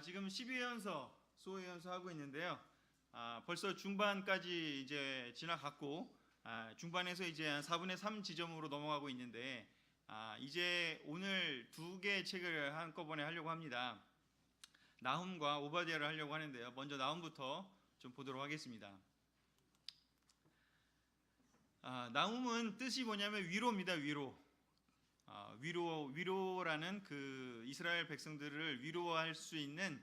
지금 12연서, 수호연서 하고 있는데요. 벌써 중반까지 이제 지나갔고, 중반에서 이제 한 4분의 3 지점으로 넘어가고 있는데, 이제 오늘 두 개의 책을 한꺼번에 하려고 합니다. 나훔과 오바댜를 하려고 하는데요. 먼저 나훔부터 좀 보도록 하겠습니다. 나훔은 뜻이 뭐냐면 위로입니다. 위로라는 그 이스라엘 백성들을 위로할 수 있는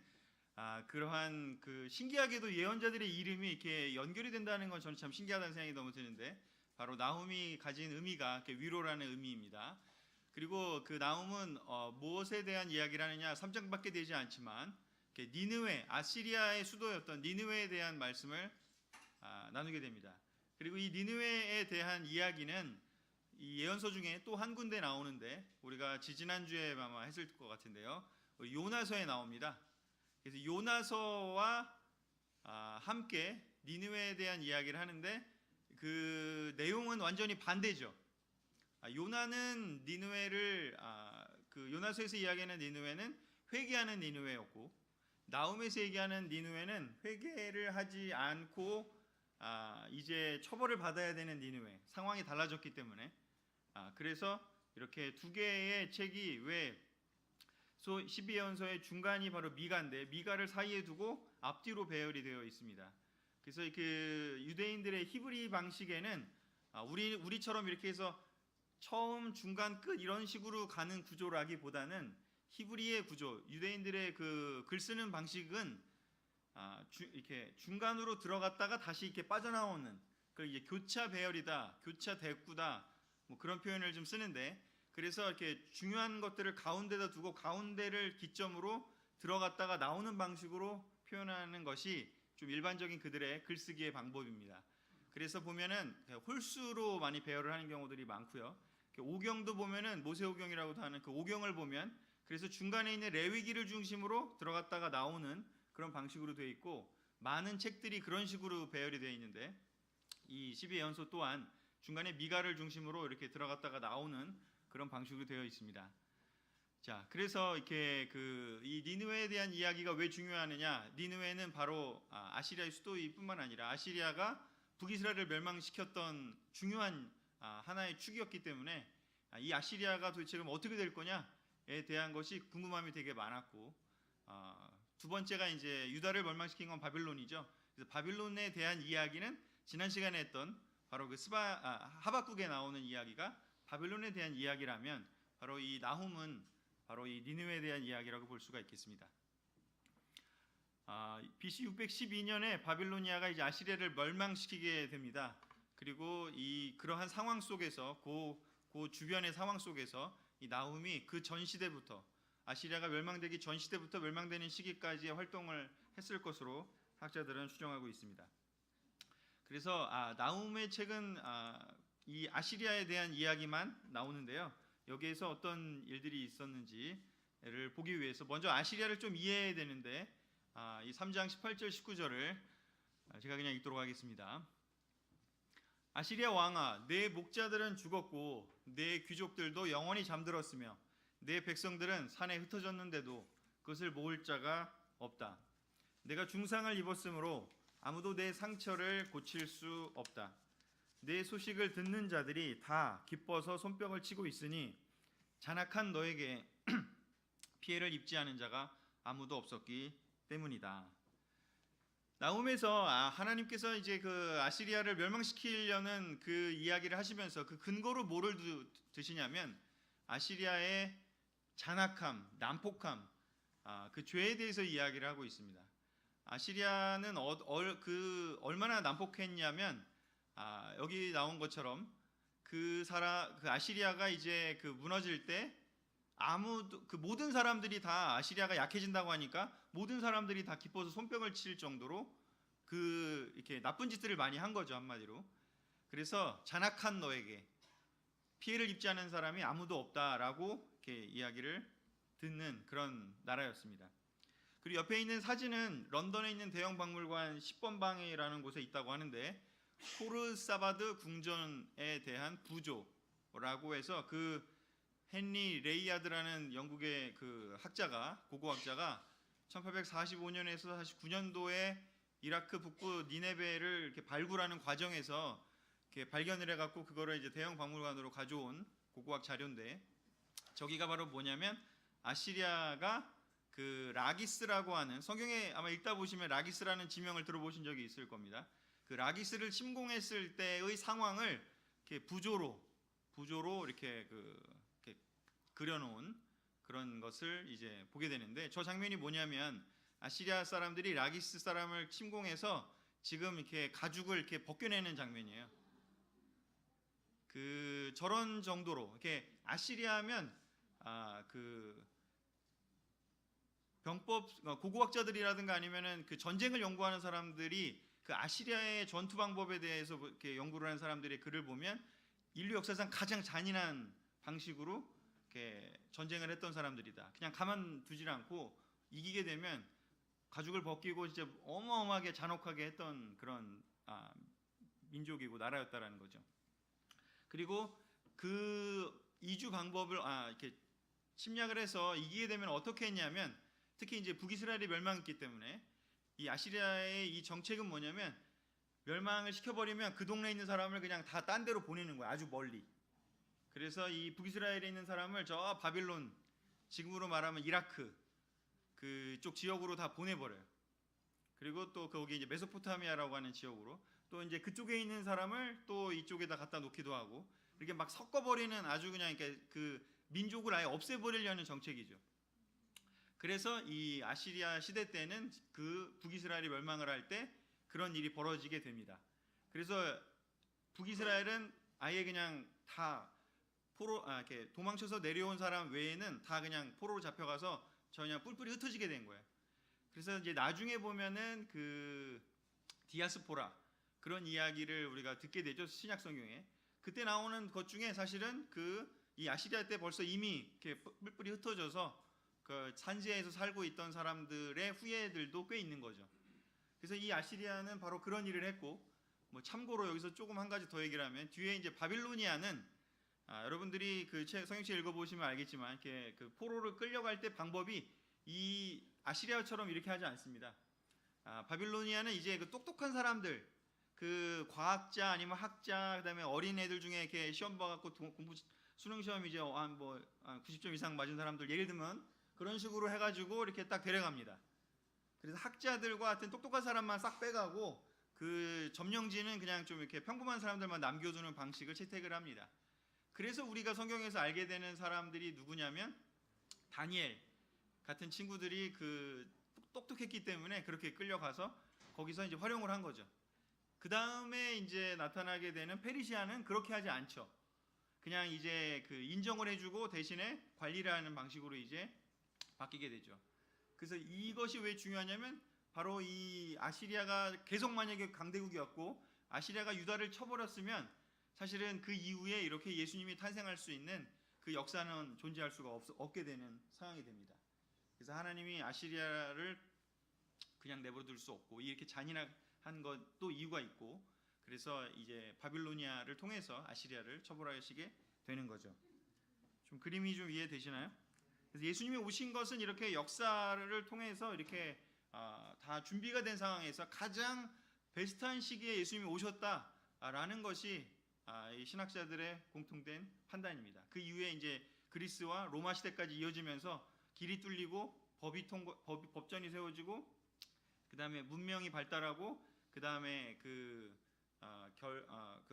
그러한 그 신기하게도 예언자들의 이름이 이렇게 연결이 된다는 건 저는 참 신기하다는 생각이 너무 드는데, 바로 나훔이 가진 의미가 이렇게 위로라는 의미입니다. 그리고 그 나훔은 무엇에 대한 이야기를 하느냐, 3장밖에 되지 않지만 니느웨, 아시리아의 수도였던 니느웨에 대한 말씀을 나누게 됩니다. 그리고 이 니느웨에 대한 이야기는 이 예언서 중에 또 한 군데 나오는데, 우리가 지지난주에 아마 했을 것 같은데요, 요나서에 나옵니다. 그래서 요나서와 함께 니느웨에 대한 이야기를 하는데, 그 내용은 완전히 반대죠. 요나는 니느웨를 그 요나서에서 이야기하는 니느웨는 회개하는 니느웨였고, 나훔에서 얘기하는 니느웨는 회개를 하지 않고 이제 처벌을 받아야 되는 니느웨, 상황이 달라졌기 때문에. 그래서 이렇게 두 개의 책이 왜 12연서의 중간이 바로 미가인데, 미가를 사이에 두고 앞뒤로 배열이 되어 있습니다. 그래서 그 유대인들의 히브리 방식에는 우리처럼 이렇게 해서 처음, 중간, 끝 이런 식으로 가는 구조라기보다는 히브리의 구조, 유대인들의 그 글 쓰는 방식은 이렇게 중간으로 들어갔다가 다시 이렇게 빠져나오는, 그 이제 교차 배열이다, 교차 대꾸다, 뭐 그런 표현을 좀 쓰는데, 그래서 이렇게 중요한 것들을 가운데다 두고 가운데를 기점으로 들어갔다가 나오는 방식으로 표현하는 것이 좀 일반적인 그들의 글쓰기의 방법입니다. 그래서 보면은 홀수로 많이 배열을 하는 경우들이 많고요. 오경도 보면은 모세오경이라고도 하는 그 오경을 보면, 그래서 중간에 있는 레위기를 중심으로 들어갔다가 나오는 그런 방식으로 되어 있고, 많은 책들이 그런 식으로 배열이 되어 있는데, 이 12연서 또한 중간에 미가를 중심으로 이렇게 들어갔다가 나오는 그런 방식으로 되어 있습니다. 자, 그래서 이렇게 이 니느웨에 대한 이야기가 왜 중요하느냐? 니느웨는 바로 아시리아의 수도일 뿐만 아니라 아시리아가 북이스라엘을 멸망시켰던 중요한 하나의 축이었기 때문에, 이 아시리아가 도대체 그럼 어떻게 될 거냐에 대한 것이 궁금함이 되게 많았고, 두 번째가 이제 유다를 멸망시킨 건 바빌론이죠. 그래서 바빌론에 대한 이야기는 지난 시간에 했던 바로 그 하박국에 나오는 이야기가 바빌론에 대한 이야기라면, 바로 이 나훔은 바로 이 니느웨에 대한 이야기라고 볼 수가 있겠습니다. BC 612년에 바빌로니아가 이제 아시리아를 멸망시키게 됩니다. 그리고 그러한 상황 속에서 그 주변의 상황 속에서 이 나훔이 그 전 시대부터, 아시리아가 멸망되기 전 시대부터 멸망되는 시기까지의 활동을 했을 것으로 학자들은 추정하고 있습니다. 그래서 나훔의 책은 이 아시리아에 대한 이야기만 나오는데요. 여기에서 어떤 일들이 있었는지를 보기 위해서 먼저 아시리아를 좀 이해해야 되는데, 이 3장 18절 19절을 제가 그냥 읽도록 하겠습니다. 아시리아 왕아, 내 목자들은 죽었고 내 귀족들도 영원히 잠들었으며 내 백성들은 산에 흩어졌는데도 그것을 모을 자가 없다. 내가 중상을 입었으므로 아무도 내 상처를 고칠 수 없다. 내 소식을 듣는 자들이 다 기뻐서 손뼉을 치고 있으니 잔악한 너에게 피해를 입지 않은 자가 아무도 없었기 때문이다. 나훔에서 하나님께서 이제 그 아시리아를 멸망시키려는 그 이야기를 하시면서 그 근거로 뭐를 드시냐면 아시리아의 잔악함, 난폭함, 그 죄에 대해서 이야기를 하고 있습니다. 아시리아는 얼마나 난폭했냐면, 여기 나온 것처럼 그 아시리아가 이제 그 무너질 때 모든 사람들이 다 아시리아가 약해진다고 하니까 모든 사람들이 다 기뻐서 손뼉을 칠 정도로 이렇게 나쁜 짓들을 많이 한 거죠, 한마디로. 그래서 잔악한 너에게 피해를 입지 않은 사람이 아무도 없다라고 이렇게 이야기를 듣는 그런 나라였습니다. 그리고 옆에 있는 사진은 런던에 있는 대형 박물관 10번 방이라는 곳에 있다고 하는데, 포르사바드 궁전에 대한 부조라고 해서 그 헨리 레이아드라는 영국의 그 고고학자가 1845년에서 49년도에 이라크 북부 니네베를 이렇게 발굴하는 과정에서 이렇게 발견을 해갖고 그거를 이제 대형 박물관으로 가져온 고고학 자료인데, 저기가 바로 뭐냐면 아시리아가 그 라기스라고 하는, 성경에 아마 읽다 보시면 라기스라는 지명을 들어보신 적이 있을 겁니다. 그 라기스를 침공했을 때의 상황을 이렇게 부조로 이렇게 이렇게 그려놓은 그런 것을 이제 보게 되는데, 저 장면이 뭐냐면 아시리아 사람들이 라기스 사람을 침공해서 지금 이렇게 가죽을 이렇게 벗겨내는 장면이에요. 그 저런 정도로 이렇게 아시리아면 그 병법 고고학자들이라든가 아니면은 그 전쟁을 연구하는 사람들이 그 아시리아의 전투 방법에 대해서 이렇게 연구를 하는 사람들의 글을 보면 인류 역사상 가장 잔인한 방식으로 이렇게 전쟁을 했던 사람들이다. 그냥 가만두질 않고 이기게 되면 가죽을 벗기고 진짜 어마어마하게 잔혹하게 했던 그런 민족이고 나라였다라는 거죠. 그리고 그 이주 방법을 이렇게 침략을 해서 이기게 되면 어떻게 했냐면, 특히 이제 북이스라엘이 멸망했기 때문에 이 아시리아의 이 정책은 뭐냐면, 멸망을 시켜버리면 그 동네에 있는 사람을 그냥 다 딴 데로 보내는 거야, 아주 멀리. 그래서 이 북이스라엘에 있는 사람을 저 바빌론, 지금으로 말하면 이라크 그쪽 지역으로 다 보내버려요. 그리고 또 거기 이제 메소포타미아라고 하는 지역으로, 또 이제 그쪽에 있는 사람을 또 이쪽에다 갖다 놓기도 하고, 이렇게 막 섞어버리는, 아주 그냥 이렇게 그 민족을 아예 없애버리려는 정책이죠. 그래서 이 아시리아 시대 때는 그 북이스라엘이 멸망을 할 때 그런 일이 벌어지게 됩니다. 그래서 북이스라엘은 아예 그냥 다 이렇게 도망쳐서 내려온 사람 외에는 다 그냥 포로로 잡혀가서 그냥 뿔뿔이 흩어지게 된 거예요. 그래서 이제 나중에 보면은 그 디아스포라, 그런 이야기를 우리가 듣게 되죠, 신약 성경에. 그때 나오는 것 중에 사실은 이 아시리아 때 벌써 이미 이렇게 뿔뿔이 흩어져서 그 산지에서 살고 있던 사람들의 후예들도 꽤 있는 거죠. 그래서 이 아시리아는 바로 그런 일을 했고, 뭐 참고로 여기서 조금 한 가지 더 얘기를 하면, 뒤에 이제 바빌로니아는 여러분들이 그 성경책 읽어보시면 알겠지만, 이렇게 그 포로를 끌려갈 때 방법이 이 아시리아처럼 이렇게 하지 않습니다. 바빌로니아는 이제 그 똑똑한 사람들, 그 과학자 아니면 학자, 그다음에 어린 애들 중에 이렇게 시험 봐갖고 공부 수능 시험 이제 한 90점 이상 맞은 사람들, 예를 들면 그런 식으로 해가지고 이렇게 딱 데려갑니다. 그래서 학자들과 하여튼 똑똑한 사람만 싹 빼가고 그 점령지는 그냥 좀 이렇게 평범한 사람들만 남겨두는 방식을 채택을 합니다. 그래서 우리가 성경에서 알게 되는 사람들이 누구냐면, 다니엘 같은 친구들이 그 똑똑했기 때문에 그렇게 끌려가서 거기서 이제 활용을 한 거죠. 그 다음에 이제 나타나게 되는 페르시아는 그렇게 하지 않죠. 그냥 이제 그 인정을 해주고 대신에 관리를 하는 방식으로 이제 바뀌게 되죠. 그래서 이것이 왜 중요하냐면, 바로 이 아시리아가 계속 만약에 강대국이었고 아시리아가 유다를 쳐버렸으면 사실은 그 이후에 이렇게 예수님이 탄생할 수 있는 그 역사는 존재할 수가 없게 되는 상황이 됩니다. 그래서 하나님이 아시리아를 그냥 내버려둘 수 없고, 이렇게 잔인한 것도 이유가 있고, 그래서 이제 바빌로니아를 통해서 아시리아를 처벌하시게 되는 거죠. 좀 그림이 좀 이해되시나요? 그래서 예수님이 오신 것은 이렇게 역사를 통해서 이렇게 다 준비가 된 상황에서 가장 베스트한 시기에 예수님이 오셨다라는 것이 이 신학자들의 공통된 판단입니다. 그 이후에 이제 그리스와 로마 시대까지 이어지면서 길이 뚫리고 법전이 세워지고, 그 다음에 문명이 발달하고, 그 다음에 그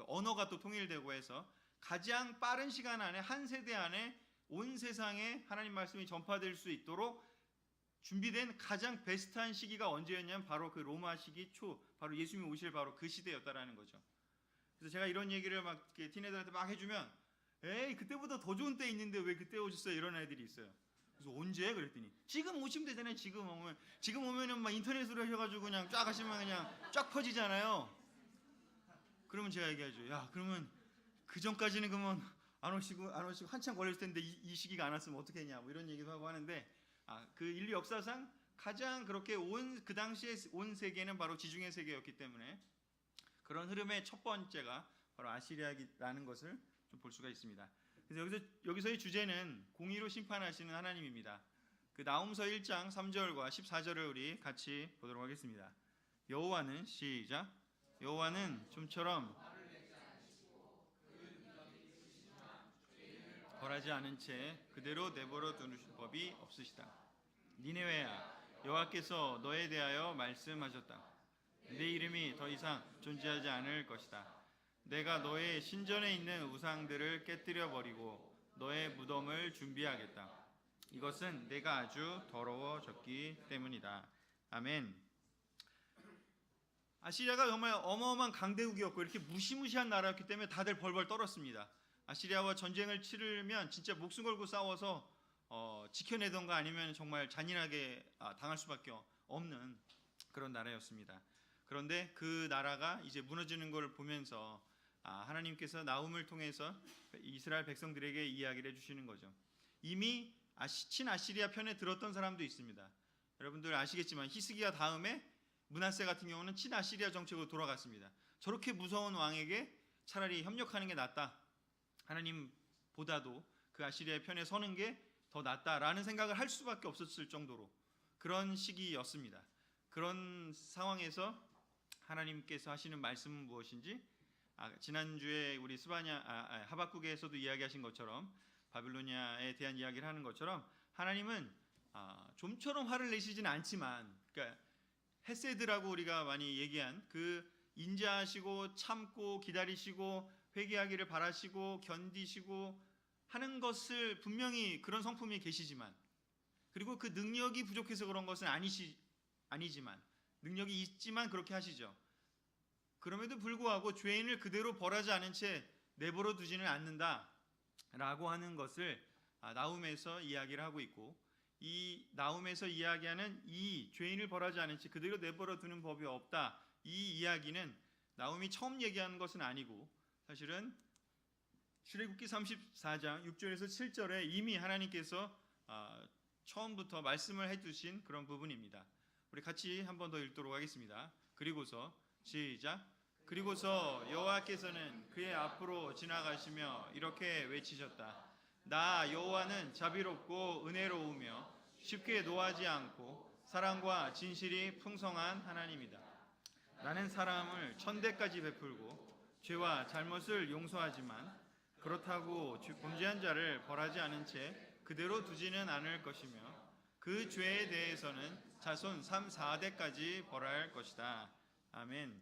언어가 또 통일되고 해서 가장 빠른 시간 안에, 한 세대 안에 온 세상에 하나님 말씀이 전파될 수 있도록 준비된 가장 베스트한 시기가 언제였냐면 바로 그 로마 시기 초, 바로 예수님이 오실 바로 그 시대였다라는 거죠. 그래서 제가 이런 얘기를 막 티네들한테 막 해주면, 에이 그때보다 더 좋은 때 있는데 왜 그때 오셨어요? 이런 애들이 있어요. 그래서 언제? 그랬더니 지금 오시면 되잖아요. 지금 오면은 막 인터넷으로 하셔가지고 그냥 쫙 하시면 그냥 쫙 퍼지잖아요. 그러면 제가 얘기하죠. 야, 그러면 그 전까지는 그러면 안 오시고 한참 걸릴 텐데 이 시기가 안 왔으면 어떻게 했냐, 뭐 이런 얘기도 하고 하는데, 그 인류 역사상 가장 그렇게 그 당시에 온 세계는 바로 지중해 세계였기 때문에 그런 흐름의 첫 번째가 바로 아시리아라는 것을 좀 볼 수가 있습니다. 그래서 여기서의 주제는 공의로 심판하시는 하나님입니다. 그 나훔서 1장 3절과 14절을 우리 같이 보도록 하겠습니다. 여호와는 시작. 여호와는 좀처럼 벌하지 않은 채 그대로 내버려 두실 법이 없으시다. 니네웨야, 여호와께서 너에 대하여 말씀하셨다. 내 이름이 더 이상 존재하지 않을 것이다. 내가 너의 신전에 있는 우상들을 깨뜨려 버리고 너의 무덤을 준비하겠다. 이것은 내가 아주 더러워졌기 때문이다. 아멘. 아시리아가 정말 어마어마한 강대국이었고 이렇게 무시무시한 나라였기 때문에 다들 벌벌 떨었습니다. 아시리아와 전쟁을 치르면 진짜 목숨 걸고 싸워서 지켜내던가 아니면 정말 잔인하게 당할 수밖에 없는 그런 나라였습니다. 그런데 그 나라가 이제 무너지는 걸 보면서 하나님께서 나훔을 통해서 이스라엘 백성들에게 이야기를 해주시는 거죠. 이미 친아시리아 편에 들었던 사람도 있습니다. 여러분들 아시겠지만 히스기야 다음에 므낫세 같은 경우는 친아시리아 정책으로 돌아갔습니다. 저렇게 무서운 왕에게 차라리 협력하는 게 낫다. 하나님보다도 그 아시리아의 편에 서는 게 더 낫다라는 생각을 할 수밖에 없었을 정도로 그런 시기였습니다. 그런 상황에서 하나님께서 하시는 말씀은 무엇인지 지난주에 우리 하박국에서도 이야기하신 것처럼 바빌로니아에 대한 이야기를 하는 것처럼 하나님은 좀처럼 화를 내시진 않지만 그러니까 헤세드라고 우리가 많이 얘기한 그 인자하시고 참고 기다리시고 회개하기를 바라시고 견디시고 하는 것을 분명히 그런 성품이 계시지만 그리고 그 능력이 부족해서 그런 것은 아니지만 능력이 있지만 그렇게 하시죠. 그럼에도 불구하고 죄인을 그대로 벌하지 않은 채 내버려 두지는 않는다라고 하는 것을 나훔에서 이야기를 하고 있고 이 나훔에서 이야기하는 이 죄인을 벌하지 않은 채 그대로 내버려 두는 법이 없다. 이 이야기는 나훔이 처음 얘기하는 것은 아니고 사실은 출애굽기 34장 6절에서 7절에 이미 하나님께서 처음부터 말씀을 해두신 그런 부분입니다. 우리 같이 한 번 더 읽도록 하겠습니다. 그리고서 시작. 그리고서 여호와께서는 그의 앞으로 지나가시며 이렇게 외치셨다. 나 여호와는 자비롭고 은혜로우며 쉽게 노하지 않고 사랑과 진실이 풍성한 하나님이다. 나는 사람을 천대까지 베풀고 죄와 잘못을 용서하지만 그렇다고 범죄한 자를 벌하지 않은 채 그대로 두지는 않을 것이며 그 죄에 대해서는 자손 3, 4대까지 벌할 것이다. 아멘.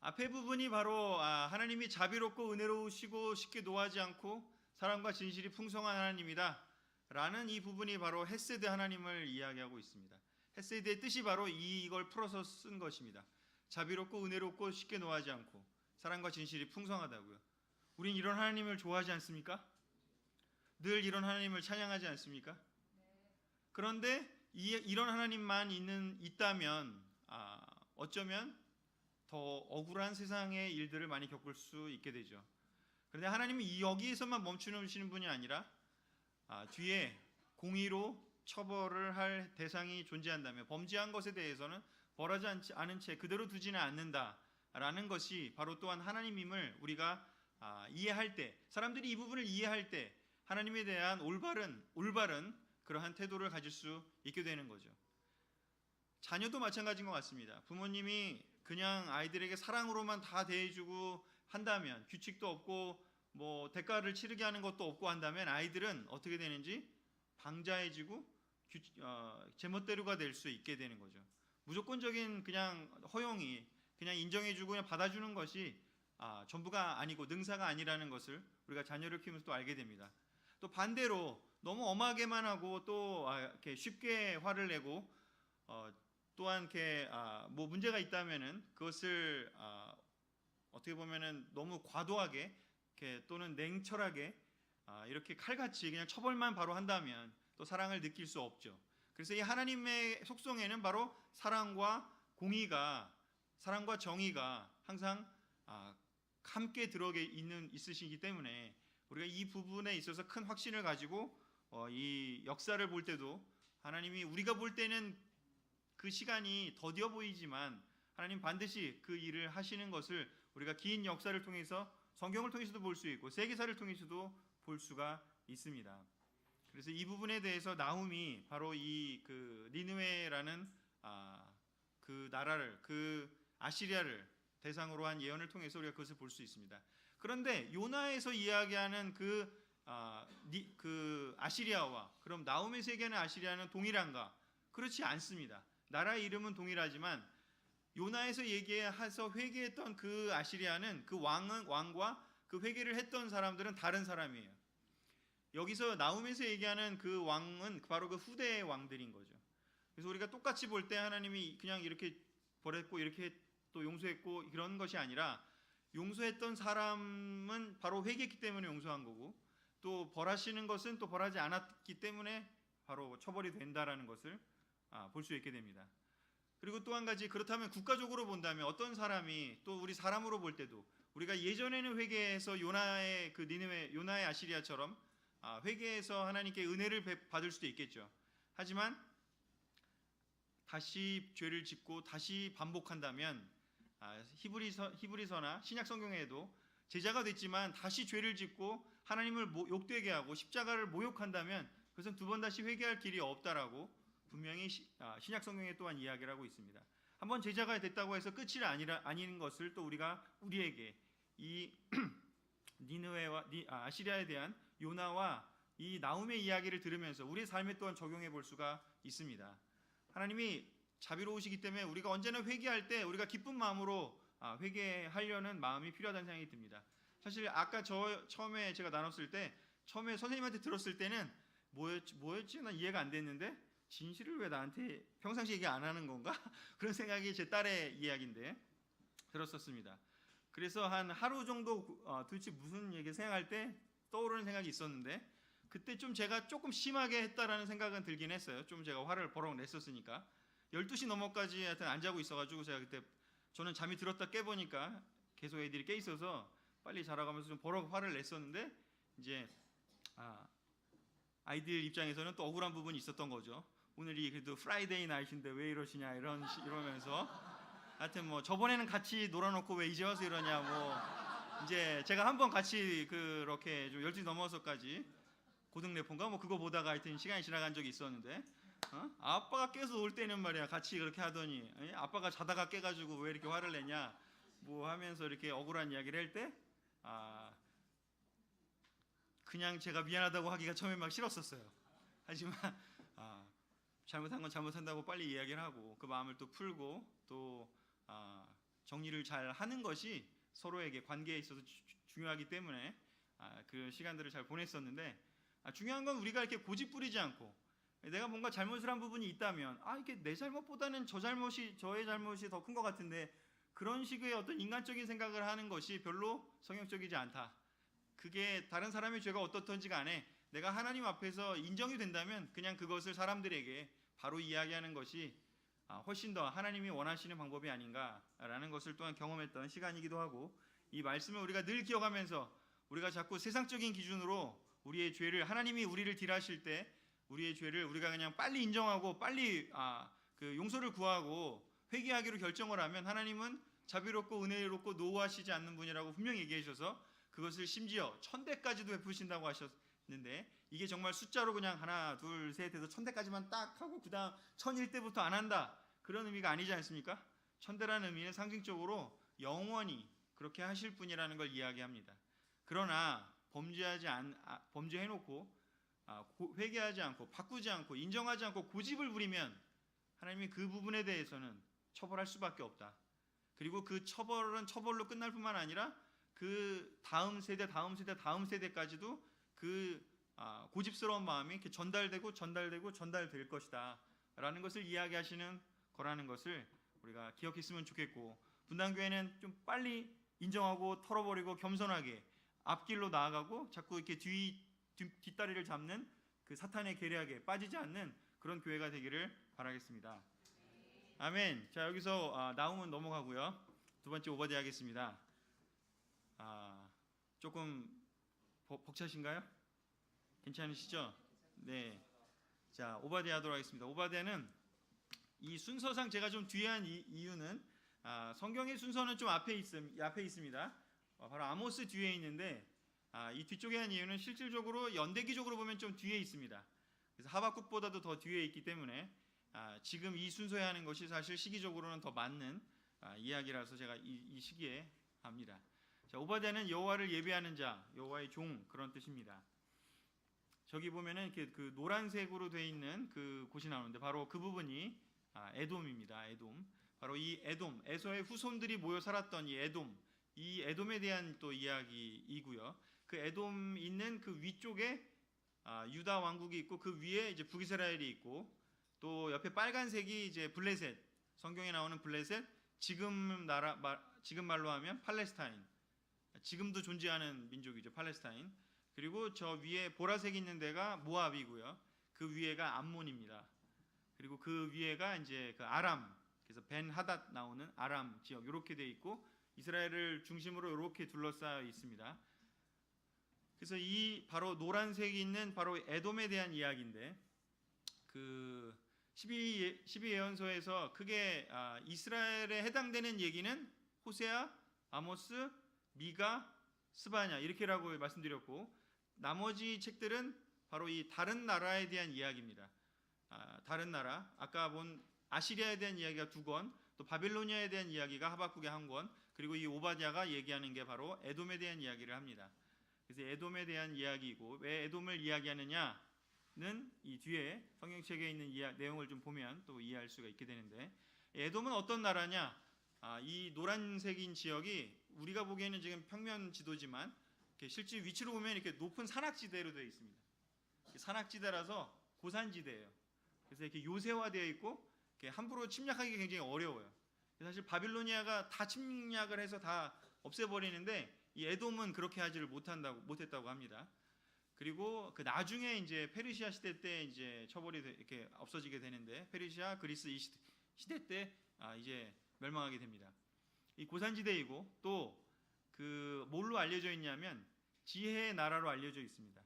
앞에 부분이 바로 하나님이 자비롭고 은혜로우시고 쉽게 노하지 않고 사랑과 진실이 풍성한 하나님이다 라는 이 부분이 바로 헤세드 하나님을 이야기하고 있습니다. 헤세드의 뜻이 바로 이걸 풀어서 쓴 것입니다. 자비롭고 은혜롭고 쉽게 노하지 않고 사랑과 진실이 풍성하다고요. 우린 이런 하나님을 좋아하지 않습니까? 늘 이런 하나님을 찬양하지 않습니까? 그런데 이런 하나님만 있다면 어쩌면 더 억울한 세상의 일들을 많이 겪을 수 있게 되죠. 그런데 하나님은 여기에서만 멈추시는 분이 아니라 뒤에 공의로 처벌을 할 대상이 존재한다면 범죄한 것에 대해서는 벌하지 않은 채 그대로 두지는 않는다라는 것이 바로 또한 하나님임을 우리가 이해할 때, 사람들이 이 부분을 이해할 때 하나님에 대한 올바른 그러한 태도를 가질 수 있게 되는 거죠. 자녀도 마찬가지인 것 같습니다. 부모님이 그냥 아이들에게 사랑으로만 다 대해주고 한다면, 규칙도 없고 뭐 대가를 치르게 하는 것도 없고 한다면 아이들은 어떻게 되는지 방자해지고 제멋대로가 될 수 있게 되는 거죠. 무조건적인 그냥 허용이 그냥 인정해주고 그냥 받아주는 것이 전부가 아니고 능사가 아니라는 것을 우리가 자녀를 키우면서 또 알게 됩니다. 또 반대로 너무 엄하게만 하고 또 이렇게 쉽게 화를 내고 또한 이렇게 뭐 문제가 있다면은 그것을 어떻게 보면은 너무 과도하게 이렇게 또는 냉철하게 이렇게 칼같이 그냥 처벌만 바로 한다면 또 사랑을 느낄 수 없죠. 그래서 이 하나님의 속성에는 바로 사랑과 공의가, 사랑과 정의가 항상 함께 있으시기 때문에 우리가 이 부분에 있어서 큰 확신을 가지고 이 역사를 볼 때도 하나님이 우리가 볼 때는 그 시간이 더디어 보이지만 하나님 반드시 그 일을 하시는 것을 우리가 긴 역사를 통해서 성경을 통해서도 볼 수 있고 세계사를 통해서도 볼 수가 있습니다. 그래서 이 부분에 대해서 나훔이 바로 이 그 니느웨라는 그 나라를, 그 아시리아를 대상으로 한 예언을 통해서 우리가 그것을 볼 수 있습니다. 그런데 요나에서 이야기하는 그 아시리아와 그럼 나훔에서 얘기하는 아시리아는 동일한가? 그렇지 않습니다. 나라의 이름은 동일하지만 요나에서 얘기해서 회개했던 그 아시리아는 그 왕과 그 회개를 했던 사람들은 다른 사람이에요. 여기서 나훔에서 얘기하는 그 왕은 바로 그 후대의 왕들인 거죠. 그래서 우리가 똑같이 볼 때 하나님이 그냥 이렇게 벌했고 이렇게 또 용서했고 그런 것이 아니라 용서했던 사람은 바로 회개했기 때문에 용서한 거고 또 벌하시는 것은 또 벌하지 않았기 때문에 바로 처벌이 된다라는 것을 볼 수 있게 됩니다. 그리고 또 한 가지, 그렇다면 국가적으로 본다면 어떤 사람이 또 우리 사람으로 볼 때도 우리가 예전에는 회개해서 요나의 그 니느웨, 요나의 아시리아처럼 회개해서 하나님께 은혜를 받을 수도 있겠죠. 하지만 다시 죄를 짓고 다시 반복한다면 히브리서나 신약 성경에도 제자가 됐지만 다시 죄를 짓고 하나님을 욕되게 하고 십자가를 모욕한다면 그것은 두 번 다시 회개할 길이 없다라고 분명히 신약 성경에 또한 이야기를 하고 있습니다. 한번 제자가 됐다고 해서 끝이 아닌 것을 또 우리에게 이 니느웨와 아시리아에 대한 요나와 이 나훔의 이야기를 들으면서 우리의 삶에 또한 적용해 볼 수가 있습니다. 하나님이 자비로우시기 때문에 우리가 언제나 회개할 때 우리가 기쁜 마음으로 회개하려는 마음이 필요하다는 생각이 듭니다. 사실 아까 처음에 제가 나눴을 때 처음에 선생님한테 들었을 때는 뭐였지? 난 이해가 안 됐는데 진실을 왜 나한테 평상시 얘기 안 하는 건가? 그런 생각이 제 딸의 이야기인데 들었었습니다. 그래서 한 하루 정도 도대체 무슨 얘기 생각할 때 떠오르는 생각이 있었는데 그때 좀 제가 조금 심하게 했다라는 생각은 들긴 했어요. 좀 제가 화를 버럭 냈었으니까 12시 넘어까지 하여튼 안 자고 있어가지고 제가 그때 저는 잠이 들었다 깨보니까 계속 애들이 깨 있어서 빨리 자라고 하면서 좀 버럭 화를 냈었는데 이제 아이들 입장에서는 또 억울한 부분이 있었던 거죠. 오늘이 그래도 프라이데이 나이트인데 왜 이러시냐 이러면서 하여튼 뭐 저번에는 같이 놀아놓고 왜 이제 와서 이러냐 뭐 이제 제가 한번 같이 그렇게 좀 12시 넘어서까지 고등 래퍼인가 뭐 그거 보다가 하여튼 시간이 지나간 적이 있었는데 아빠가 깨서 놀 때는 말이야 같이 그렇게 하더니 아빠가 자다가 깨가지고 왜 이렇게 화를 내냐 뭐 하면서 이렇게 억울한 이야기를 할 때 그냥 제가 미안하다고 하기가 처음에 막 싫었었어요. 하지만 잘못한 건 잘못한다고 빨리 이야기를 하고 그 마음을 또 풀고 또 정리를 잘 하는 것이 서로에게 관계에 있어서 중요하기 때문에 그 시간들을 잘 보냈었는데 중요한 건 우리가 이렇게 고집 부리지 않고 내가 뭔가 잘못을 한 부분이 있다면 이게 내 잘못보다는 저의 잘못이 더 큰 것 같은데 그런 식의 어떤 인간적인 생각을 하는 것이 별로 성경적이지 않다. 그게 다른 사람의 죄가 어떻든지 간에 내가 하나님 앞에서 인정이 된다면 그냥 그것을 사람들에게 바로 이야기하는 것이 훨씬 더 하나님이 원하시는 방법이 아닌가라는 것을 또한 경험했던 시간이기도 하고 이 말씀을 우리가 늘 기억하면서 우리가 자꾸 세상적인 기준으로 우리의 죄를 하나님이 우리를 딜하실 때 우리의 죄를 우리가 그냥 빨리 인정하고 빨리 그 용서를 구하고 회개하기로 결정을 하면 하나님은 자비롭고 은혜롭고 노하시지 않는 분이라고 분명히 얘기해 주셔서 그것을 심지어 1000대까지도 베푸신다고 하셨는데 이게 정말 숫자로 그냥 하나 둘 셋 해서 1000대까지만 딱 하고 그 다음 1001대부터 안 한다 그런 의미가 아니지 않습니까? 1000대라는 의미는 상징적으로 영원히 그렇게 하실 분이라는 걸 이야기합니다. 그러나 범죄해놓고 회개하지 않고 바꾸지 않고 인정하지 않고 고집을 부리면 하나님이 그 부분에 대해서는 처벌할 수밖에 없다. 그리고 그 처벌은 처벌로 끝날 뿐만 아니라 그 다음 세대까지도 그 고집스러운 마음이 이렇게 전달될 것이다 라는 것을 이야기하시는 거라는 것을 우리가 기억했으면 좋겠고 분당교회는 좀 빨리 인정하고 털어버리고 겸손하게 앞길로 나아가고 자꾸 이렇게 뒷다리를 잡는 그 사탄의 계략에 빠지지 않는 그런 교회가 되기를 바라겠습니다. 아멘. 자 여기서 나훔은 넘어가고요. 두 번째 오바댜 하겠습니다. 조금 벅차신가요? 괜찮으시죠? 네. 자 오바댜 하도록 하겠습니다. 오바댜는 이 순서상 제가 좀 뒤에 한 이유는 성경의 순서는 좀 앞에 있습니다. 바로 아모스 뒤에 있는데 이 뒤쪽에 한 이유는 실질적으로 연대기적으로 보면 좀 뒤에 있습니다. 그래서 하박국보다도 더 뒤에 있기 때문에 지금 이 순서에 하는 것이 사실 시기적으로는 더 맞는 이야기라서 제가 이 시기에 합니다. 자, 오바댜는 여호와를 예배하는 자, 여호와의 종 그런 뜻입니다. 저기 보면은 이렇게 그 노란색으로 되어 있는 그 곳이 나오는데 바로 그 부분이 에돔입니다. 에돔. 바로 이 에돔, 에서의 후손들이 모여 살았던 이 에돔에 대한 또 이야기이고요. 그 에돔 있는 그 위쪽에 유다 왕국이 있고 그 위에 이제 북이스라엘이 있고 또 옆에 빨간색이 이제 블레셋, 성경에 나오는 블레셋, 지금 말로 하면 팔레스타인, 지금도 존재하는 민족이죠. 팔레스타인. 그리고 저 위에 보라색 있는 데가 모압이고요. 그 위에가 암몬입니다. 그리고 그 위에가 이제 그 아람, 그래서 벤 하닷 나오는 아람 지역 이렇게 돼 있고 이스라엘을 중심으로 이렇게 둘러싸여 있습니다. 그래서 이 바로 노란색이 있는 바로 에돔에 대한 이야기인데 그 12예언서에서 크게 이스라엘에 해당되는 얘기는 호세아, 아모스, 미가, 스바냐 이렇게라고 말씀드렸고 나머지 책들은 바로 이 다른 나라에 대한 이야기입니다. 다른 나라, 아까 본 아시리아에 대한 이야기가 2권, 또 바빌로니아에 대한 이야기가 하박국의 1권, 그리고 이 오바댜가 얘기하는 게 바로 에돔에 대한 이야기를 합니다. 그래서 에돔에 대한 이야기이고 왜 에돔을 이야기하느냐는 이 뒤에 성경책에 있는 내용을 좀 보면 또 이해할 수가 있게 되는데 에돔은 어떤 나라냐? 이 노란색인 지역이 우리가 보기에는 지금 평면 지도지만 실제 위치로 보면 이렇게 높은 산악지대로 되어 있습니다. 산악지대라서 고산지대예요. 그래서 이렇게 요새화되어 있고 함부로 침략하기 굉장히 어려워요. 사실 바빌로니아가 다 침략을 해서 다 없애버리는데 이 에돔은 그렇게 하지를 못했다고 합니다. 그리고 그 나중에 이제 페르시아 시대 때 이제 처벌이 이렇게 없어지게 되는데 페르시아, 그리스 이 시대 때 이제 멸망하게 됩니다. 이 고산지대이고 또 그 뭘로 알려져 있냐면 지혜의 나라로 알려져 있습니다.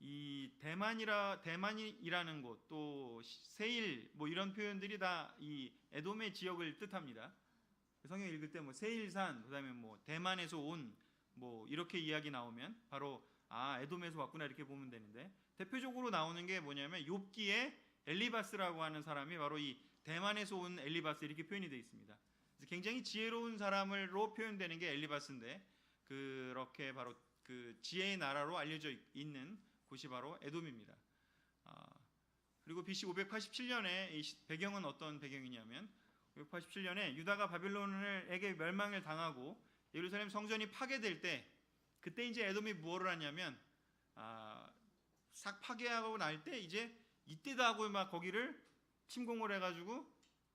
이 대만이라는 곳, 또 세일 뭐 이런 표현들이 다 이 에돔의 지역을 뜻합니다. 성경 읽을 때 뭐 세일산, 그다음에 뭐 대만에서 온 뭐 이렇게 이야기 나오면 바로 에돔에서 왔구나 이렇게 보면 되는데 대표적으로 나오는 게 뭐냐면 욥기에 엘리바스라고 하는 사람이 바로 이 대만에서 온 엘리바스 이렇게 표현이 되어 있습니다. 그래서 굉장히 지혜로운 사람으로 표현되는 게 엘리바스인데 그렇게 바로 그 지혜의 나라로 알려져 있는 곳이 바로 에돔입니다. 그리고 BC 587년에 이 배경은 어떤 배경이냐면 587년에 유다가 바빌론에게 멸망을 당하고 예루살렘 성전이 파괴될 때 그때 이제 에돔이 무엇을 하냐면 싹 파괴하고 날 때 이제 이때다 하고 막 거기를 침공을 해가지고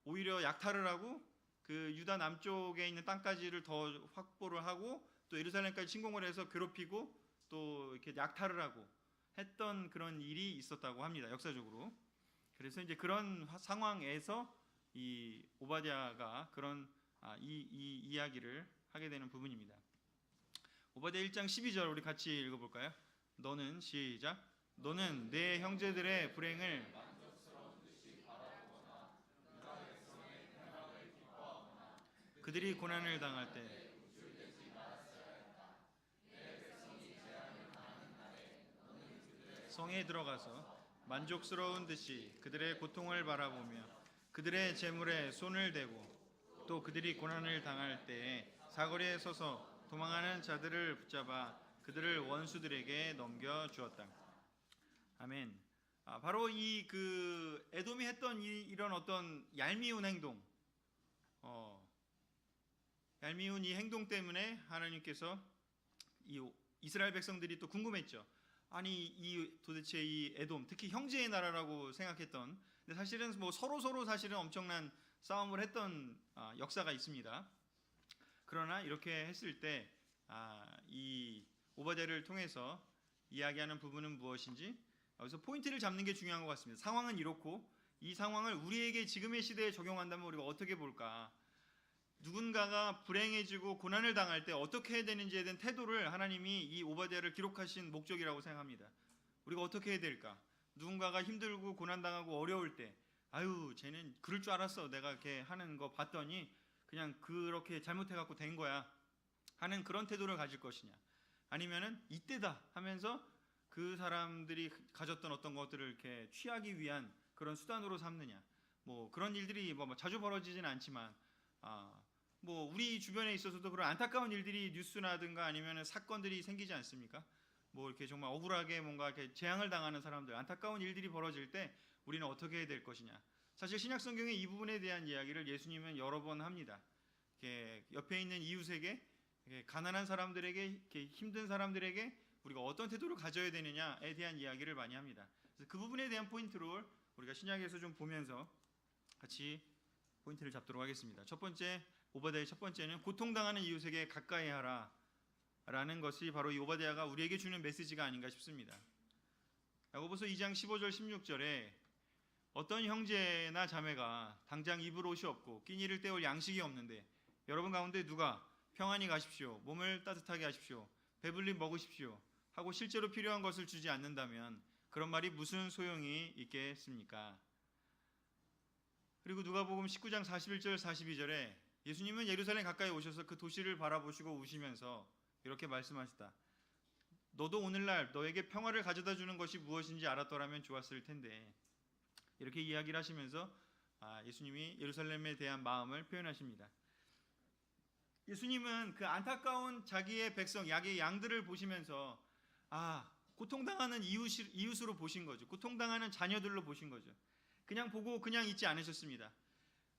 오히려 약탈을 하고 그 유다 남쪽에 있는 땅까지를 더 확보를 하고 또 예루살렘까지 침공을 해서 괴롭히고 또 이렇게 약탈을 하고 했던 그런 일이 있었다고 합니다. 역사적으로. 그래서 이제 그런 상황에서 이 오바댜가 그런 이 이야기를 하게 되는 부분입니다. 오바댜 1장 12절 우리 같이 읽어볼까요? 너는 시작. 너는 내 형제들의 불행을 그들이 고난을 당할 때 성에 들어가서 만족스러운 듯이 그들의 고통을 바라보며 그들의 재물에 손을 대고 또 그들이 고난을 당할 때에 사거리에 서서 도망하는 자들을 붙잡아 그들을 원수들에게 넘겨 주었다. 아멘. 바로 이 그 에돔이 했던 이런 어떤 얄미운 행동, 얄미운 이 행동 때문에 하나님께서 이 이스라엘 백성들이 또 궁금했죠. 아니 도대체 이 에돔, 특히 형제의 나라라고 생각했던, 근데 사실은 뭐 서로 사실은 엄청난 싸움을 했던 역사가 있습니다. 그러나 이렇게 했을 때 이 오바댜를 통해서 이야기하는 부분은 무엇인지 여기서 포인트를 잡는 게 중요한 것 같습니다. 상황은 이렇고 이 상황을 우리에게 지금의 시대에 적용한다면 우리가 어떻게 볼까? 누군가가 불행해지고 고난을 당할 때 어떻게 해야 되는지에 대한 태도를 하나님이 이 오바댜를 기록하신 목적이라고 생각합니다. 우리가 어떻게 해야 될까? 누군가가 힘들고 고난당하고 어려울 때 아유 쟤는 그럴 줄 알았어, 내가 이렇게 하는 거 봤더니 그냥 그렇게 잘못해갖고 된 거야 하는 그런 태도를 가질 것이냐, 아니면은 이때다 하면서 그 사람들이 가졌던 어떤 것들을 이렇게 취하기 위한 그런 수단으로 삼느냐. 뭐 그런 일들이 뭐 자주 벌어지진 않지만 뭐 우리 주변에 있어서도 그런 안타까운 일들이 뉴스나든가 아니면은 사건들이 생기지 않습니까? 뭐 이렇게 정말 억울하게 뭔가 이렇게 재앙을 당하는 사람들, 안타까운 일들이 벌어질 때 우리는 어떻게 해야 될 것이냐. 사실 신약 성경에 이 부분에 대한 이야기를 예수님은 여러 번 합니다. 이렇게 옆에 있는 이웃에게, 이렇게 가난한 사람들에게, 이렇게 힘든 사람들에게 우리가 어떤 태도를 가져야 되느냐에 대한 이야기를 많이 합니다. 그래서 그 부분에 대한 포인트를 우리가 신약에서 좀 보면서 같이 포인트를 잡도록 하겠습니다. 첫 번째, 오바댜의 첫 번째는 고통당하는 이웃에게 가까이 하라 라는 것이 바로 이 오바댜가 우리에게 주는 메시지가 아닌가 싶습니다. 야고보서 2장 15절 16절에 어떤 형제나 자매가 당장 입을 옷이 없고 끼니를 때울 양식이 없는데 여러분 가운데 누가 평안히 가십시오, 몸을 따뜻하게 하십시오, 배불리 먹으십시오 하고 실제로 필요한 것을 주지 않는다면 그런 말이 무슨 소용이 있겠습니까? 그리고 누가복음 19장 41절 42절에 예수님은 예루살렘 가까이 오셔서 그 도시를 바라보시고 우시면서 이렇게 말씀하시다. 너도 오늘날 너에게 평화를 가져다 주는 것이 무엇인지 알았더라면 좋았을 텐데. 이렇게 이야기를 하시면서 예수님이 예루살렘에 대한 마음을 표현하십니다. 예수님은 그 안타까운 자기의 백성, 야기의 양들을 보시면서 고통당하는 이웃으로 보신 거죠. 고통당하는 자녀들로 보신 거죠. 그냥 보고 그냥 있지 않으셨습니다.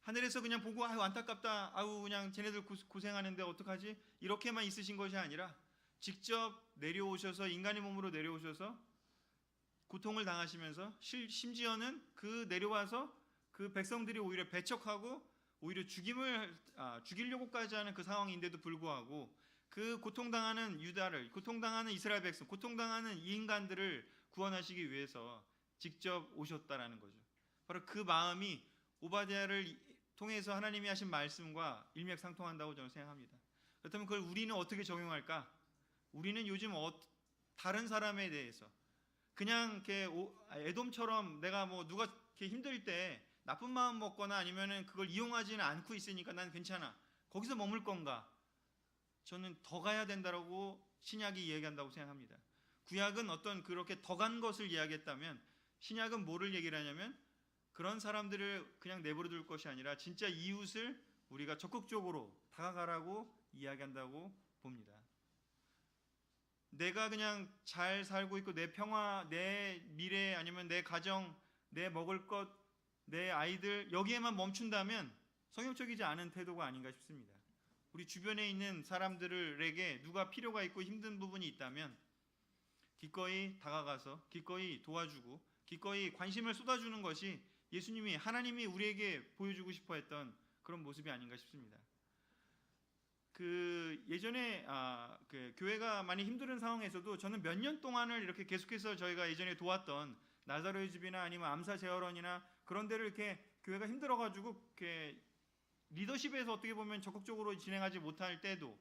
하늘에서 그냥 보고 안타깝다, 그냥 쟤네들 고생하는데 어떡하지? 이렇게만 있으신 것이 아니라 직접 내려오셔서 인간의 몸으로 내려오셔서 고통을 당하시면서 심지어는 그 내려와서 그 백성들이 오히려 배척하고 오히려 죽이려고까지 하는 그 상황인데도 불구하고 그 고통당하는 유다를, 고통당하는 이스라엘 백성, 고통당하는 이 인간들을 구원하시기 위해서 직접 오셨다라는 거죠. 바로 그 마음이 오바댜를 통해서 하나님이 하신 말씀과 일맥상통한다고 저는 생각합니다. 그렇다면 그걸 우리는 어떻게 적용할까? 우리는 요즘 다른 사람에 대해서 그냥 이렇게 에돔처럼 내가 뭐 누가 이렇게 힘들 때 나쁜 마음 먹거나 아니면은 그걸 이용하지는 않고 있으니까 난 괜찮아, 거기서 머물 건가? 저는 더 가야 된다라고 신약이 이야기한다고 생각합니다. 구약은 어떤 그렇게 더 간 것을 이야기했다면 신약은 뭐를 얘기를 하냐면 그런 사람들을 그냥 내버려 둘 것이 아니라 진짜 이웃을 우리가 적극적으로 다가가라고 이야기한다고 봅니다. 내가 그냥 잘 살고 있고 내 평화, 내 미래 아니면 내 가정, 내 먹을 것, 내 아이들 여기에만 멈춘다면 성경적이지 않은 태도가 아닌가 싶습니다. 우리 주변에 있는 사람들에게 누가 필요가 있고 힘든 부분이 있다면 기꺼이 다가가서 기꺼이 도와주고 기꺼이 관심을 쏟아주는 것이 예수님이, 하나님이 우리에게 보여주고 싶어 했던 그런 모습이 아닌가 싶습니다. 그 예전에 그 교회가 많이 힘든 상황에서도 저는 몇 년 동안을 이렇게 계속해서 저희가 예전에 도왔던 나사로의 집이나 아니면 암사 재활원이나 그런 데를 이렇게 교회가 힘들어가지고 이렇게 리더십에서 어떻게 보면 적극적으로 진행하지 못할 때도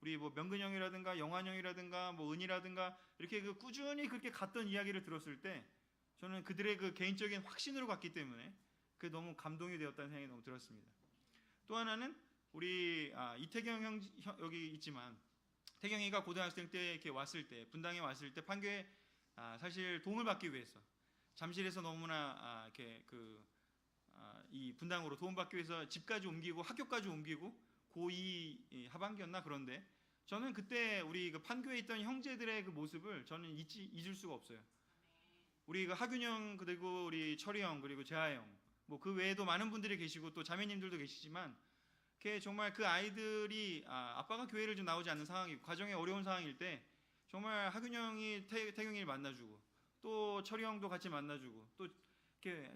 우리 뭐 명근형이라든가 영환형이라든가 뭐 은이라든가 이렇게 그 꾸준히 그렇게 갔던 이야기를 들었을 때 저는 그들의 그 개인적인 확신으로 갔기 때문에 그게 너무 감동이 되었다는 생각이 너무 들었습니다. 또 하나는 우리 이태경 형 여기 있지만 태경이가 고등학생 때 이렇게 왔을 때 분당에 왔을 때 판교에 사실 도움을 받기 위해서 잠실에서 너무나 이렇게 이 분당으로 도움받기 위해서 집까지 옮기고 학교까지 옮기고 고2 하반기였나 그런데 저는 그때 우리 그 판교에 있던 형제들의 그 모습을 저는 잊을 수가 없어요. 우리 그 하균 형 그리고 우리 철이 형 그리고 재하 형 뭐 그 외에도 많은 분들이 계시고 또 자매님들도 계시지만 정말 그 아이들이 아빠가 교회를 좀 나오지 않는 상황이고 가정이 어려운 상황일 때 정말 하균 형이 태경이를 만나주고 또 철이 형도 같이 만나주고 또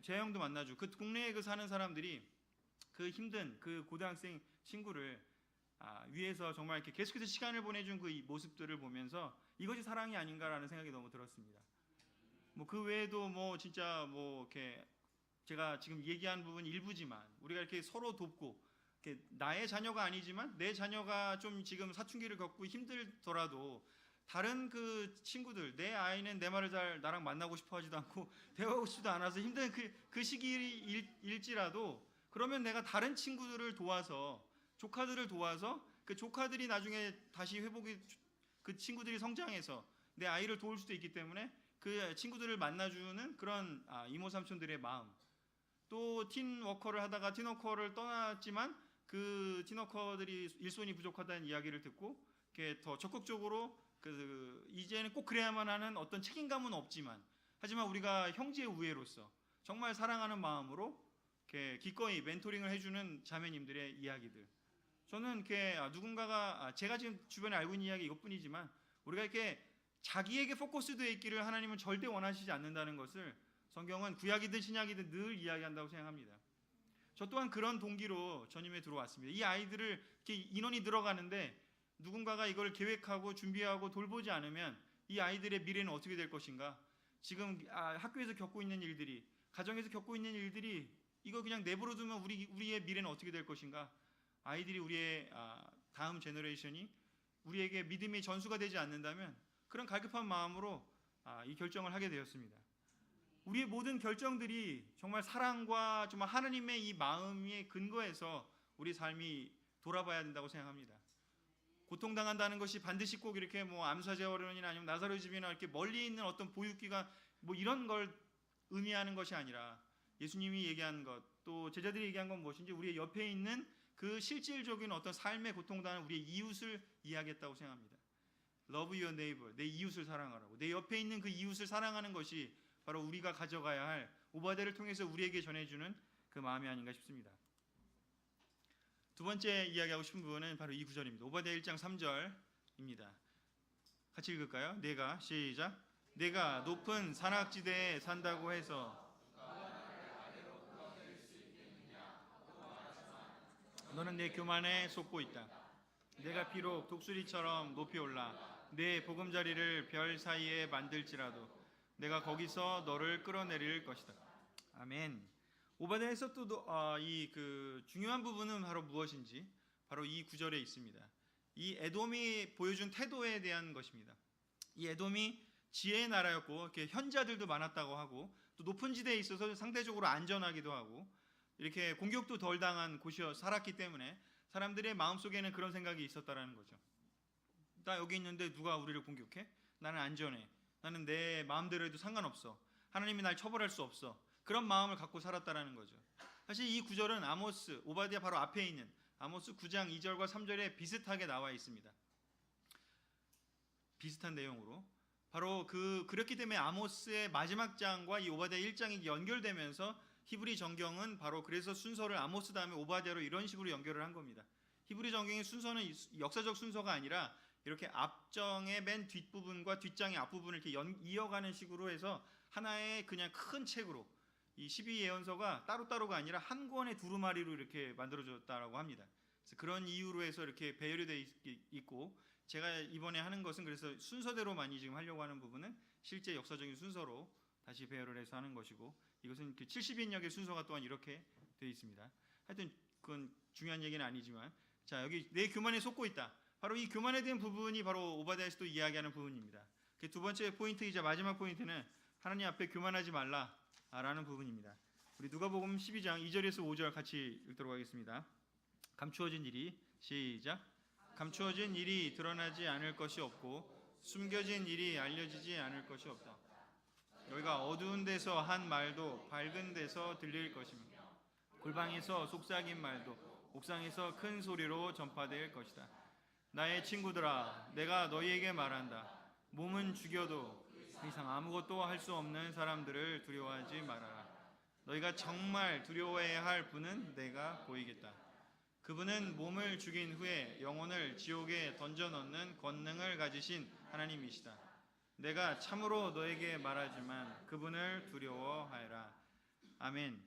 재하 형도 만나주고 그 국내에 그 사는 사람들이 그 힘든 그 고등학생 친구를 위해서 정말 이렇게 계속해서 시간을 보내준 그 모습들을 보면서 이것이 사랑이 아닌가라는 생각이 너무 들었습니다. 뭐 그 외에도 뭐 진짜 뭐 이렇게 제가 지금 얘기한 부분 일부지만 우리가 이렇게 서로 돕고 이렇게 나의 자녀가 아니지만 내 자녀가 좀 지금 사춘기를 겪고 힘들더라도 다른 그 친구들, 내 아이는 내 말을 잘 나랑 만나고 싶어 하지도 않고 대화하고 싶지도 않아서 힘든 그 시기일지라도 그러면 내가 다른 친구들을 도와서 조카들을 도와서 그 조카들이 나중에 다시 회복이 그 친구들이 성장해서 내 아이를 도울 수도 있기 때문에 그 친구들을 만나주는 그런 이모 삼촌들의 마음. 또 팀워커를 하다가 팀워커를 떠났지만 그 팀워커들이 일손이 부족하다는 이야기를 듣고 이렇게 더 적극적으로 이제는 꼭 그래야만 하는 어떤 책임감은 없지만 하지만 우리가 형제 우애로서 정말 사랑하는 마음으로 이렇게 기꺼이 멘토링을 해주는 자매님들의 이야기들. 저는 이렇게 누군가가 제가 지금 주변에 알고 있는 이야기 이것뿐이지만 우리가 이렇게 자기에게 포커스되어 있기를 하나님은 절대 원하시지 않는다는 것을 성경은 구약이든 신약이든 늘 이야기한다고 생각합니다. 저 또한 그런 동기로 전임에 들어왔습니다. 이 아이들을 이렇게 인원이 늘어가는데 누군가가 이걸 계획하고 준비하고 돌보지 않으면 이 아이들의 미래는 어떻게 될 것인가? 지금 학교에서 겪고 있는 일들이, 가정에서 겪고 있는 일들이 이거 그냥 내버려 두면 우리의 미래는 어떻게 될 것인가? 아이들이 우리의 다음 제너레이션이 우리에게 믿음의 전수가 되지 않는다면 그런 갈급한 마음으로 이 결정을 하게 되었습니다. 우리의 모든 결정들이 정말 사랑과 정말 하나님의 이 마음의 근거에서 우리 삶이 돌아봐야 된다고 생각합니다. 고통당한다는 것이 반드시 꼭 이렇게 암사제어론이나 아니면 나사로 집이나 이렇게 멀리 있는 어떤 보육기관 이런 걸 의미하는 것이 아니라 예수님이 얘기한 것, 또 제자들이 얘기한 건 무엇인지 우리의 옆에 있는 그 실질적인 어떤 삶의 고통당하는 우리의 이웃을 이야기했다고 생각합니다. Love your neighbor, 내 이웃을 사랑하라고. 내 옆에 있는 그 이웃을 사랑하는 것이 바로 우리가 가져가야 할 오바댜를 통해서 우리에게 전해주는 그 마음이 아닌가 싶습니다. 두 번째 이야기하고 싶은 부분은 바로 이 구절입니다. 오바댜 1장 3절입니다. 같이 읽을까요? 시작. 내가 높은 산악지대에 산다고 해서 너는 내 교만에 속고 있다. 내가 비록 독수리처럼 높이 올라 내 보금자리를 별 사이에 만들지라도 내가 거기서 너를 끌어내릴 것이다. 아멘. 오바댜에서 또 이 중요한 부분은 바로 무엇인지 바로 이 구절에 있습니다. 이 에돔이 보여준 태도에 대한 것입니다. 이 에돔이 지혜의 나라였고 이렇게 현자들도 많았다고 하고 또 높은 지대에 있어서 상대적으로 안전하기도 하고 이렇게 공격도 덜 당한 곳이어 살았기 때문에 사람들의 마음속에는 그런 생각이 있었다라는 거죠. 나 여기 있는데 누가 우리를 공격해? 나는 안전해. 나는 내 마음대로 해도 상관없어. 하나님이 날 처벌할 수 없어. 그런 마음을 갖고 살았다라는 거죠. 사실 이 구절은 오바댜 바로 앞에 있는 아모스 9장 2절과 3절에 비슷하게 나와 있습니다. 비슷한 내용으로 바로 그렇기 때문에 아모스의 마지막 장과 이 오바댜 1장이 연결되면서 히브리 정경은 바로 그래서 순서를 아모스 다음에 오바댜로 이런 식으로 연결을 한 겁니다. 히브리 정경의 순서는 역사적 순서가 아니라 이렇게 앞정의 맨 뒷부분과 뒷장의 앞부분을 이렇게 이어가는 식으로 해서 하나의 그냥 큰 책으로 이 12예언서가 따로따로가 아니라 한 권의 두루마리로 이렇게 만들어졌다라고 합니다. 그래서 그런 이유로 해서 이렇게 배열이 되어 있고 제가 이번에 하는 것은 그래서 순서대로 많이 지금 하려고 하는 부분은 실제 역사적인 순서로 다시 배열을 해서 하는 것이고 이것은 70인역의 순서가 또한 이렇게 되어 있습니다. 하여튼 그건 중요한 얘기는 아니지만 자 여기 내 교만에 속고 있다. 바로 이 교만에 대한 부분이 바로 오바댜에서도 이야기하는 부분입니다. 두 번째 포인트이자 마지막 포인트는 하나님 앞에 교만하지 말라라는 부분입니다. 우리 누가복음 12장 2절에서 5절 같이 읽도록 하겠습니다. 감추어진 일이 시작. 감추어진 일이 드러나지 않을 것이 없고 숨겨진 일이 알려지지 않을 것이 없다. 너희가 어두운 데서 한 말도 밝은 데서 들릴 것이며 골방에서 속삭인 말도 옥상에서 큰 소리로 전파될 것이다. 나의 친구들아, 내가 너희에게 말한다. 몸은 죽여도 그 이상 아무것도 할 수 없는 사람들을 두려워하지 말아라. 너희가 정말 두려워해야 할 분은 내가 보이겠다. 그분은 몸을 죽인 후에 영혼을 지옥에 던져넣는 권능을 가지신 하나님이시다. 내가 참으로 너에게 말하지만 그분을 두려워하여라. 아멘.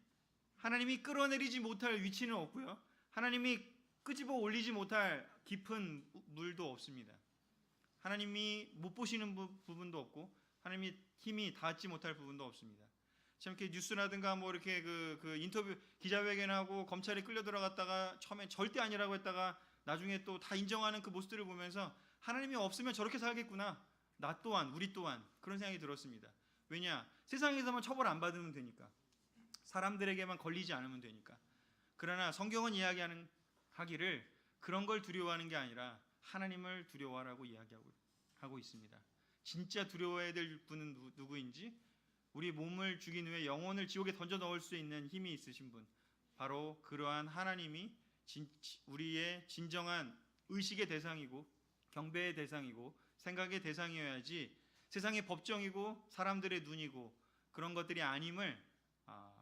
하나님이 끌어내리지 못할 위치는 없고요. 하나님이 끄집어 올리지 못할 깊은 물도 없습니다. 하나님이 못 보시는 부분도 없고 하나님이 힘이 닿지 못할 부분도 없습니다. 참 이렇게 뉴스라든가 이렇게 그 인터뷰 기자회견하고 검찰에 끌려 들어갔다가 처음에 절대 아니라고 했다가 나중에 또 다 인정하는 그 모습들을 보면서 하나님이 없으면 저렇게 살겠구나. 나 또한 우리 또한 그런 생각이 들었습니다. 왜냐? 세상에서만 처벌 안 받으면 되니까. 사람들에게만 걸리지 않으면 되니까. 그러나 성경은 하기를 그런 걸 두려워하는 게 아니라 하나님을 두려워하라고 이야기하고 하고 있습니다. 진짜 두려워해야 될 분은 누구인지, 우리 몸을 죽인 후에 영혼을 지옥에 던져 넣을 수 있는 힘이 있으신 분, 바로 그러한 하나님이 우리의 진정한 의식의 대상이고 경배의 대상이고 생각의 대상이어야지 세상의 법정이고 사람들의 눈이고 그런 것들이 아님을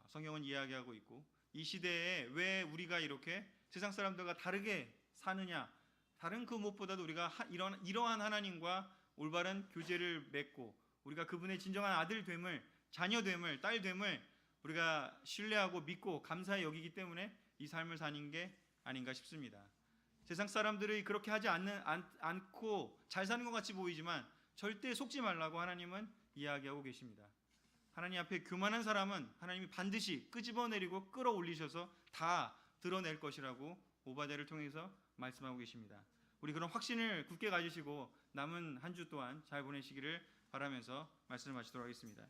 성경은 이야기하고 있고, 이 시대에 왜 우리가 이렇게 세상 사람들과 다르게 사느냐, 다른 그 무엇보다도 우리가 이러한 하나님과 올바른 교제를 맺고 우리가 그분의 진정한 아들됨을, 자녀됨을, 딸됨을 우리가 신뢰하고 믿고 감사히 여기기 때문에 이 삶을 사는 게 아닌가 싶습니다. 세상 사람들이 그렇게 하지 않고 잘 사는 것 같이 보이지만 절대 속지 말라고 하나님은 이야기하고 계십니다. 하나님 앞에 교만한 사람은 하나님이 반드시 끄집어내리고 끌어올리셔서 다 드러낼 것이라고 오바댜를 통해서 말씀하고 계십니다. 우리 그런 확신을 굳게 가지시고 남은 한 주 동안 잘 보내시기를 바라면서 말씀을 마치도록 하겠습니다.